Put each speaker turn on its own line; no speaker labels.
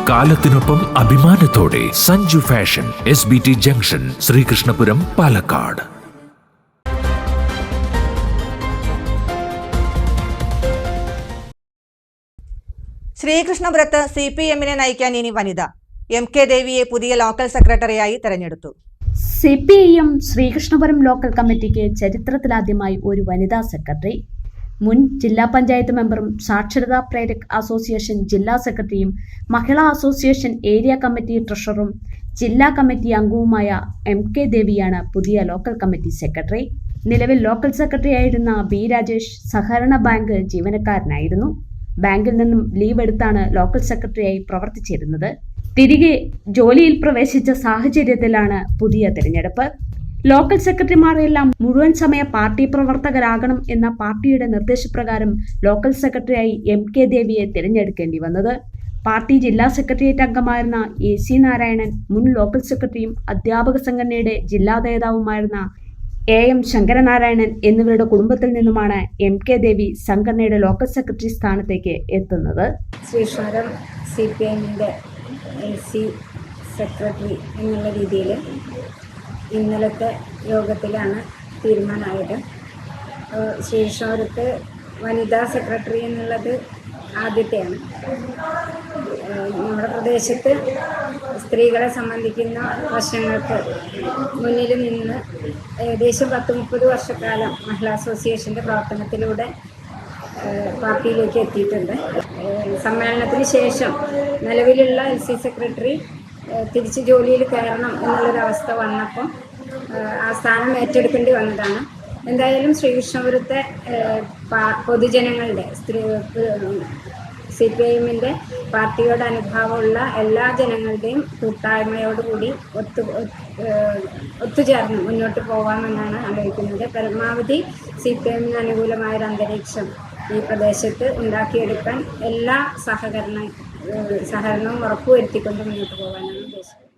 കാലത്തിനൊപ്പം അഭിമാനത്തോടെ Sanju fashion, SBT junction, Sreekrishnapuram, Palakkad.
ശ്രീകൃഷ്ണപുരത്ത് CPM-നെ നയിക്കാൻ ഇനി വനിത. MK ദേവിയെ പുതിയ ലോക്കൽ സെക്രട്ടറിയായി തെരഞ്ഞെടുത്തു.
CPIM ശ്രീകൃഷ്ണപുരം ലോക്കൽ കമ്മിറ്റിക്ക് ചരിത്രത്തിലാദ്യമായി ഒരു വനിതാ സെക്രട്ടറി. മുൻ ജില്ലാ പഞ്ചായത്ത് മെമ്പറും സാക്ഷരതാ പ്രേരക് അസോസിയേഷൻ ജില്ലാ സെക്രട്ടറിയും മഹിളാ അസോസിയേഷൻ ഏരിയ കമ്മിറ്റി ട്രഷററും ജില്ലാ കമ്മിറ്റി അംഗവുമായ MK ദേവിയാണ് പുതിയ ലോക്കൽ കമ്മിറ്റി സെക്രട്ടറി. നിലവിൽ ലോക്കൽ സെക്രട്ടറി ആയിരുന്ന B രാജേഷ് സഹകരണ ബാങ്ക് ജീവനക്കാരനായിരുന്നു. ബാങ്കിൽ നിന്നും ലീവ് എടുത്താണ് ലോക്കൽ സെക്രട്ടറിയായി പ്രവർത്തിച്ചിരുന്നത്. തിരികെ ജോലിയിൽ പ്രവേശിച്ച സാഹചര്യത്തിലാണ് പുതിയ തിരഞ്ഞെടുപ്പ്. ലോക്കൽ സെക്രട്ടറിമാരെല്ലാം മുഴുവൻ സമയ പാർട്ടി പ്രവർത്തകരാകണം എന്ന പാർട്ടിയുടെ നിർദ്ദേശപ്രകാരം ലോക്കൽ സെക്രട്ടറിയായി MK ദേവിയെ തിരഞ്ഞെടുക്കേണ്ടി വന്നത്. പാർട്ടി ജില്ലാ സെക്രട്ടേറിയറ്റ് അംഗമായിരുന്ന AC നാരായണൻ, മുൻ ലോക്കൽ സെക്രട്ടറിയും അധ്യാപക സംഘടനയുടെ ജില്ലാ നേതാവുമായിരുന്ന AM ശങ്കരനാരായണൻ എന്നിവരുടെ കുടുംബത്തിൽ നിന്നുമാണ് MK ദേവി സംഘടനയുടെ ലോക്കൽ സെക്രട്ടറി സ്ഥാനത്തേക്ക് എത്തുന്നത്.
ശ്രീകൃഷ്ണപുരം CPM-ന്റെ AC സെക്രട്ടറി എന്നുള്ള രീതിയിൽ ഇന്നലത്തെ യോഗത്തിലാണ് തീരുമാനമായത്. ശ്രീകൃഷ്ണപുരത്ത് വനിതാ സെക്രട്ടറി എന്നുള്ളത് ആദ്യത്തെയാണ്. നമ്മുടെ പ്രദേശത്ത് സ്ത്രീകളെ സംബന്ധിക്കുന്ന വശങ്ങൾക്ക് മുന്നിൽ നിന്ന് ഏകദേശം 10-30 വർഷക്കാലം മഹിളാ അസോസിയേഷൻ്റെ പ്രവർത്തനത്തിലൂടെ പാർട്ടിയിലേക്ക് എത്തിയിട്ടുണ്ട്. സമ്മേളനത്തിന് ശേഷം നിലവിലുള്ള LC സെക്രട്ടറി തിരിച്ച് ജോലിയിൽ കയറണം എന്നുള്ളൊരവസ്ഥ വന്നപ്പോൾ ആ സ്ഥാനം ഏറ്റെടുക്കേണ്ടി വന്നതാണ്. എന്തായാലും ശ്രീകൃഷ്ണപുരത്തെ പൊതുജനങ്ങളുടെ CPIM-ന്റെ പാർട്ടിയോട് അനുഭാവമുള്ള എല്ലാ ജനങ്ങളുടെയും കൂട്ടായ്മയോടുകൂടി ഒത്തുചേർന്ന് മുന്നോട്ട് പോകാമെന്നാണ് ആലോചിക്കുന്നത്. പരമാവധി CPIM-ന് അനുകൂലമായൊരു അന്തരീക്ഷം ഈ പ്രദേശത്ത് ഉണ്ടാക്കിയെടുക്കാൻ എല്ലാ സഹകരണവും ഉറപ്പുവരുത്തിക്കൊണ്ട് മുന്നോട്ട് പോകാനാണ് ഉദ്ദേശിക്കുന്നത്.